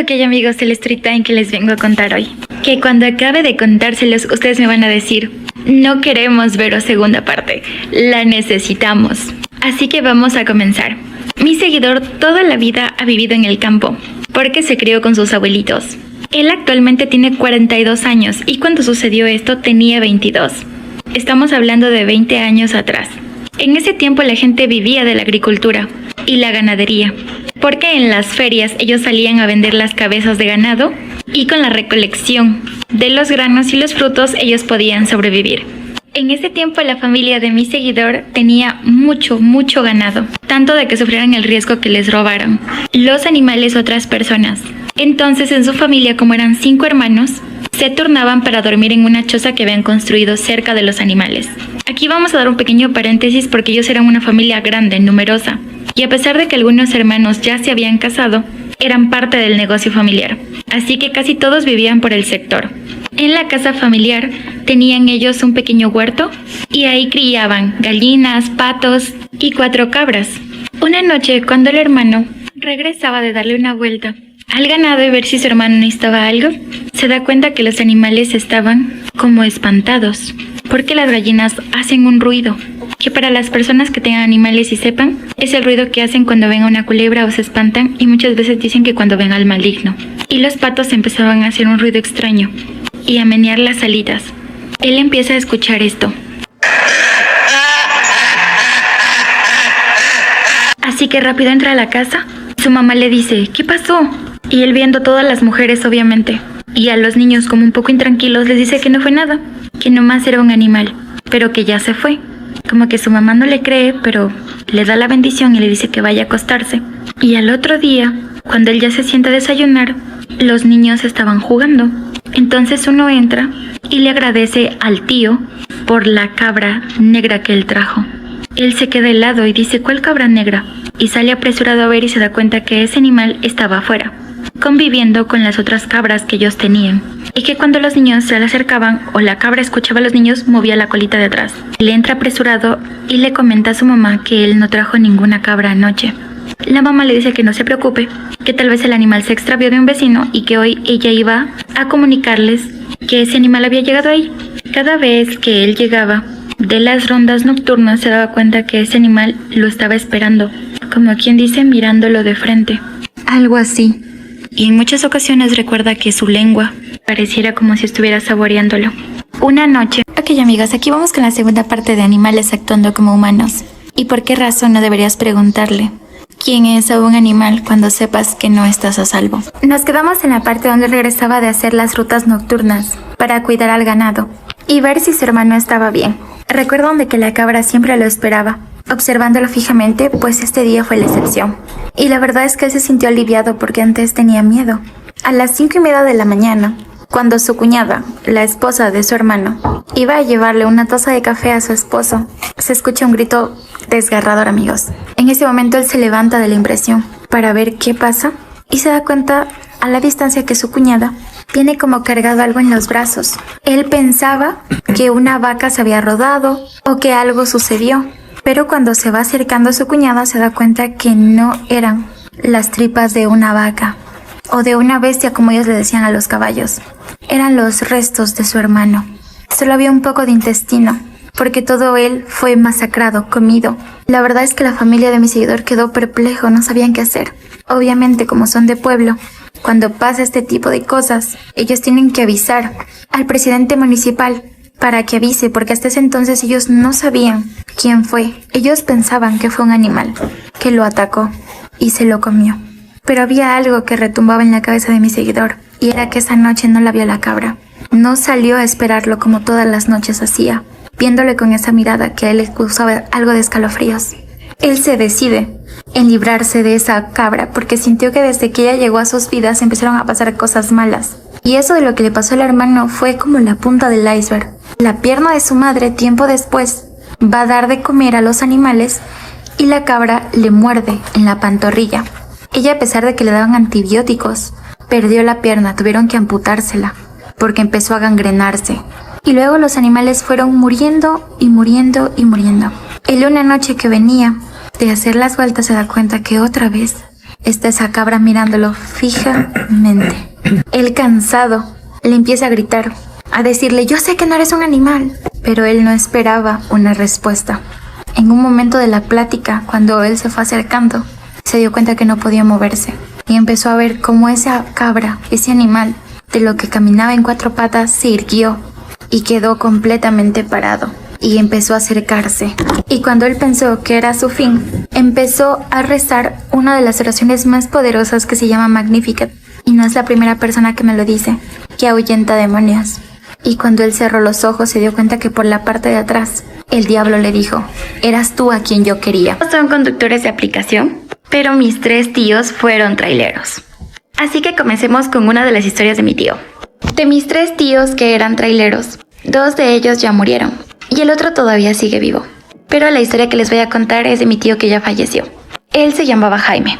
Ok amigos, el story time que les vengo a contar hoy. Que cuando acabe de contárselos, ustedes me van a decir, no queremos veros segunda parte, la necesitamos. Así que vamos a comenzar. Mi seguidor toda la vida ha vivido en el campo, porque se crió con sus abuelitos. Él actualmente tiene 42 años y cuando sucedió esto tenía 22. Estamos hablando de 20 años atrás. En ese tiempo la gente vivía de la agricultura y la ganadería, porque en las ferias ellos salían a vender las cabezas de ganado y con la recolección de los granos y los frutos ellos podían sobrevivir. En ese tiempo la familia de mi seguidor tenía mucho ganado, tanto de que sufrieran el riesgo que les robaron los animales otras personas. Entonces en su familia, como eran 5 hermanos, se turnaban para dormir en una choza que habían construido cerca de los animales. Aquí vamos a dar un pequeño paréntesis porque ellos eran una familia grande, numerosa, y a pesar de que algunos hermanos ya se habían casado, eran parte del negocio familiar, así que casi todos vivían por el sector. En la casa familiar tenían ellos un pequeño huerto y ahí criaban gallinas, patos y 4 cabras. Una noche, cuando el hermano regresaba de darle una vuelta al ganado y ver si su hermano necesitaba algo, se da cuenta que los animales estaban como espantados, porque las gallinas hacen un ruido, que para las personas que tengan animales y sepan, es el ruido que hacen cuando ven a una culebra o se espantan, y muchas veces dicen que cuando ven al maligno. Y los patos empezaban a hacer un ruido extraño y a menear las alitas. Él empieza a escuchar esto. Así que rápido entra a la casa. Su mamá le dice, ¿qué pasó? Y él, viendo todas las mujeres obviamente, y a los niños como un poco intranquilos, les dice que no fue nada, que nomás era un animal, pero que ya se fue. Como que su mamá no le cree, pero le da la bendición y le dice que vaya a acostarse. Y al otro día, cuando él ya se sienta a desayunar, los niños estaban jugando. Entonces uno entra y le agradece al tío por la cabra negra que él trajo. Él se queda helado y dice, ¿cuál cabra negra? Y sale apresurado a ver y se da cuenta que ese animal estaba afuera, conviviendo con las otras cabras que ellos tenían. Y que cuando los niños se le acercaban o la cabra escuchaba a los niños, movía la colita de atrás. Le entra apresurado y le comenta a su mamá que él no trajo ninguna cabra anoche. La mamá le dice que no se preocupe, que tal vez el animal se extravió de un vecino y que hoy ella iba a comunicarles que ese animal había llegado ahí. Cada vez que él llegaba de las rondas nocturnas se daba cuenta que ese animal lo estaba esperando, como quien dice, mirándolo de frente. Algo así. Y en muchas ocasiones recuerda que su lengua pareciera como si estuviera saboreándolo. Una noche. Ok amigos, aquí vamos con la segunda parte de animales actuando como humanos. ¿Y por qué razón no deberías preguntarle quién es a un animal cuando sepas que no estás a salvo? Nos quedamos en la parte donde regresaba de hacer las rutas nocturnas para cuidar al ganado y ver si su hermano estaba bien. Recuerdan de que la cabra siempre lo esperaba, observándolo fijamente, pues este día fue la excepción. Y la verdad es que él se sintió aliviado porque antes tenía miedo. A las 5:30 de la mañana, cuando su cuñada, la esposa de su hermano, iba a llevarle una taza de café a su esposo, se escucha un grito desgarrador, amigos. En ese momento él se levanta de la impresión para ver qué pasa y se da cuenta a la distancia que su cuñada tiene como cargado algo en los brazos. Él pensaba que una vaca se había rodado o que algo sucedió, pero cuando se va acercando a su cuñada se da cuenta que no eran las tripas de una vaca o de una bestia, como ellos le decían a los caballos. Eran los restos de su hermano. Solo había un poco de intestino, porque todo él fue masacrado, comido. La verdad es que la familia de mi seguidor quedó perplejo, no sabían qué hacer. Obviamente, como son de pueblo, cuando pasa este tipo de cosas, ellos tienen que avisar al presidente municipal para que avise, porque hasta ese entonces ellos no sabían quién fue. Ellos pensaban que fue un animal que lo atacó y se lo comió. Pero había algo que retumbaba en la cabeza de mi seguidor, y era que esa noche no la vio la cabra. No salió a esperarlo como todas las noches hacía, viéndole con esa mirada que a él le causaba algo de escalofríos. Él se decide en librarse de esa cabra porque sintió que desde que ella llegó a sus vidas empezaron a pasar cosas malas. Y eso de lo que le pasó al hermano fue como la punta del iceberg. La pierna de su madre, tiempo después, va a dar de comer a los animales y la cabra le muerde en la pantorrilla. Ella, a pesar de que le daban antibióticos, perdió la pierna, tuvieron que amputársela porque empezó a gangrenarse. Y luego los animales fueron muriendo y muriendo y muriendo. Él, una noche que venía de hacer las vueltas, se da cuenta que otra vez está esa cabra mirándolo fijamente. Él, cansado, le empieza a gritar, a decirle: yo sé que no eres un animal. Pero él no esperaba una respuesta. En un momento de la plática, cuando él se fue acercando, se dio cuenta que no podía moverse y empezó a ver cómo esa cabra, ese animal, de lo que caminaba en 4 patas, se irguió y quedó completamente parado y empezó a acercarse. Y cuando él pensó que era su fin, empezó a rezar una de las oraciones más poderosas que se llama Magnificat. Y no es la primera persona que me lo dice, que ahuyenta demonios. Y cuando él cerró los ojos, se dio cuenta que por la parte de atrás, el diablo le dijo: eras tú a quien yo quería. Son conductores de aplicación, pero mis 3 tíos fueron traileros. Así que comencemos con una de las historias de mi tío. De mis 3 tíos que eran traileros, 2 de ellos ya murieron y el otro todavía sigue vivo. Pero la historia que les voy a contar es de mi tío que ya falleció. Él se llamaba Jaime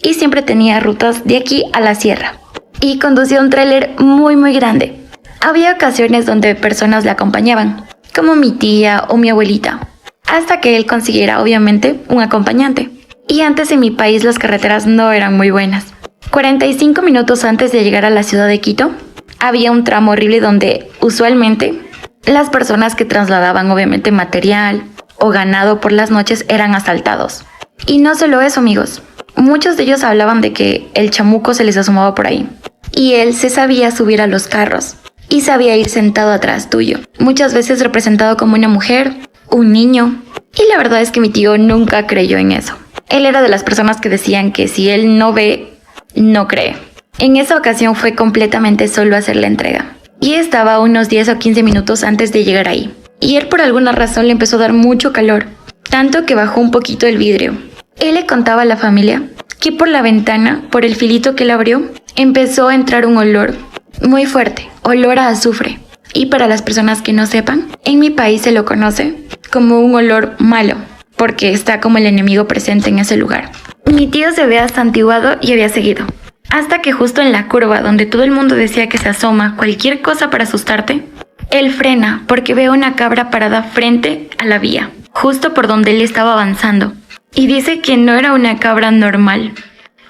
y siempre tenía rutas de aquí a la sierra y conducía un tráiler muy grande. Había ocasiones donde personas le acompañaban, como mi tía o mi abuelita, hasta que él consiguiera, obviamente, un acompañante. Y antes en mi país las carreteras no eran muy buenas. 45 minutos antes de llegar a la ciudad de Quito, había un tramo horrible donde, usualmente, las personas que trasladaban, obviamente, material o ganado por las noches eran asaltados. Y no solo eso, amigos. Muchos de ellos hablaban de que el chamuco se les asomaba por ahí. Y él se sabía subir a los carros y sabía ir sentado atrás tuyo, muchas veces representado como una mujer, un niño. Y la verdad es que mi tío nunca creyó en eso. Él era de las personas que decían que si él no ve, no cree. En esa ocasión fue completamente solo hacer la entrega. Y estaba unos 10 o 15 minutos antes de llegar ahí. Y él por alguna razón le empezó a dar mucho calor, tanto que bajó un poquito el vidrio. Él le contaba a la familia que por la ventana, por el filito que él abrió, empezó a entrar un olor muy fuerte, olor a azufre. Y para las personas que no sepan, en mi país se lo conoce como un olor malo, porque está como el enemigo presente en ese lugar. Mi tío se había santiguado y había seguido, hasta que justo en la curva donde todo el mundo decía que se asoma cualquier cosa para asustarte, él frena porque ve una cabra parada frente a la vía, justo por donde él estaba avanzando. Y dice que no era una cabra normal,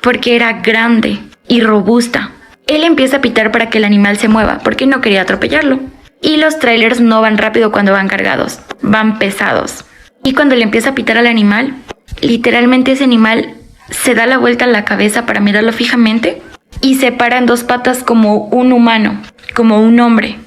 porque era grande y robusta. Él empieza a pitar para que el animal se mueva, porque no quería atropellarlo. Y los trailers no van rápido cuando van cargados, van pesados. Y cuando le empieza a pitar al animal, literalmente ese animal se da la vuelta a la cabeza para mirarlo fijamente y se para en 2 patas como un humano, como un hombre.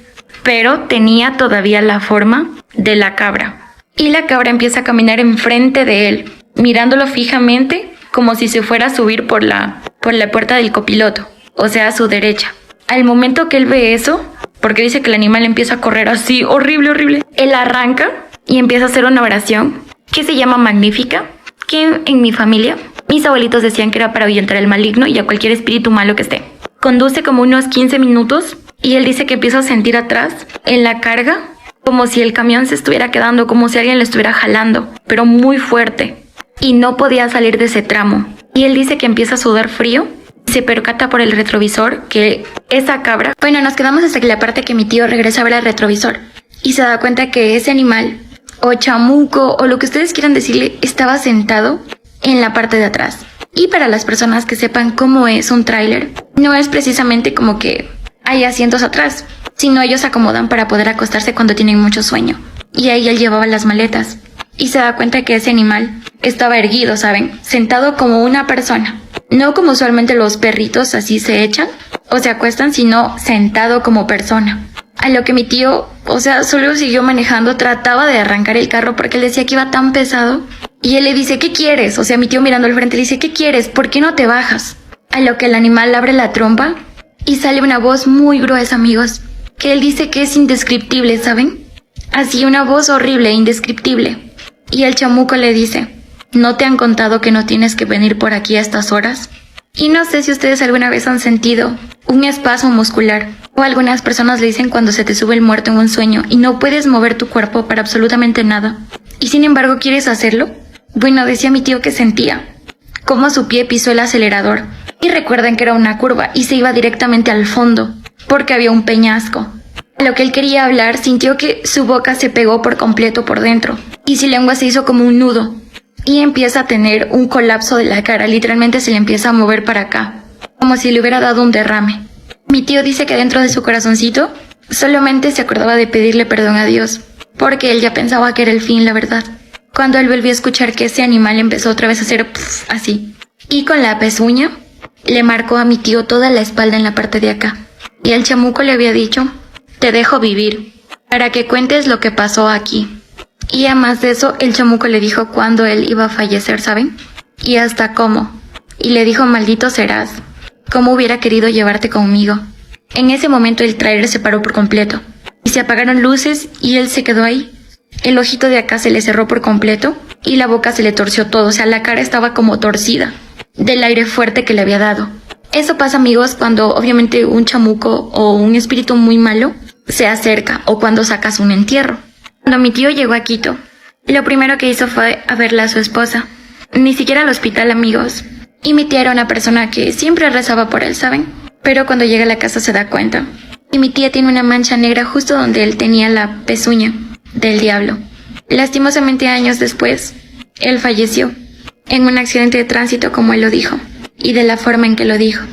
Pero tenía todavía la forma de la cabra. Y la cabra empieza a caminar enfrente de él, mirándolo fijamente como si se fuera a subir por la puerta del copiloto, o sea, a su derecha. Al momento que él ve eso, porque dice que el animal empieza a correr así, horrible, él arranca y empieza a hacer una oración que se llama Magnífica, que en mi familia, mis abuelitos decían que era para ahuyentar al maligno y a cualquier espíritu malo que esté. Conduce como unos 15 minutos y él dice que empieza a sentir atrás, en la carga, como si el camión se estuviera quedando, como si alguien le estuviera jalando, pero muy fuerte. Y no podía salir de ese tramo. Y él dice que empieza a sudar frío. Se percata por el retrovisor que esa cabra... Bueno, nos quedamos hasta que la parte que mi tío regresa a ver el retrovisor. Y se da cuenta que ese animal, o chamuco, o lo que ustedes quieran decirle, estaba sentado en la parte de atrás. Y para las personas que sepan cómo es un tráiler, no es precisamente como que hay asientos atrás, sino ellos se acomodan para poder acostarse cuando tienen mucho sueño. Y ahí él llevaba las maletas. Y se da cuenta que ese animal estaba erguido, ¿saben? Sentado como una persona. No como usualmente los perritos así se echan o se acuestan, sino sentado como persona. A lo que mi tío, solo siguió manejando, trataba de arrancar el carro porque él decía que iba tan pesado. Y él le dice, ¿qué quieres? Mi tío mirando al frente le dice, ¿qué quieres? ¿Por qué no te bajas? A lo que el animal abre la trompa y sale una voz muy gruesa, amigos, que él dice que es indescriptible, ¿saben? Así, una voz horrible, indescriptible. Y el chamuco le dice, ¿no te han contado que no tienes que venir por aquí a estas horas? Y no sé si ustedes alguna vez han sentido un espasmo muscular, o algunas personas le dicen cuando se te sube el muerto en un sueño y no puedes mover tu cuerpo para absolutamente nada, y sin embargo quieres hacerlo. Bueno, decía mi tío que sentía cómo su pie pisó el acelerador, y recuerden que era una curva y se iba directamente al fondo, porque había un peñasco. A lo que él quería hablar, sintió que su boca se pegó por completo por dentro, y su lengua se hizo como un nudo, y empieza a tener un colapso de la cara, literalmente se le empieza a mover para acá, como si le hubiera dado un derrame. Mi tío dice que dentro de su corazoncito solamente se acordaba de pedirle perdón a Dios, porque él ya pensaba que era el fin, la verdad. Cuando él volvió a escuchar que ese animal empezó otra vez a hacer así, y con la pezuña le marcó a mi tío toda la espalda en la parte de acá. Y el chamuco le había dicho, te dejo vivir, para que cuentes lo que pasó aquí. Y además de eso, el chamuco le dijo cuándo él iba a fallecer, ¿saben? Y hasta cómo. Y le dijo, maldito serás, cómo hubiera querido llevarte conmigo. En ese momento el tráiler se paró por completo, y se apagaron luces y él se quedó ahí. El ojito de acá se le cerró por completo, y la boca se le torció todo, o sea, la cara estaba como torcida, del aire fuerte que le había dado. Eso pasa, amigos, cuando obviamente un chamuco o un espíritu muy malo se acerca, o cuando sacas un entierro. Cuando mi tío llegó a Quito, lo primero que hizo fue a verla a su esposa. Ni siquiera al hospital, amigos. Y mi tía era una persona que siempre rezaba por él, ¿saben? Pero cuando llega a la casa se da cuenta. Y mi tía tiene una mancha negra justo donde él tenía la pezuña del diablo. Lastimosamente, años después, él falleció en un accidente de tránsito, como él lo dijo, y de la forma en que lo dijo.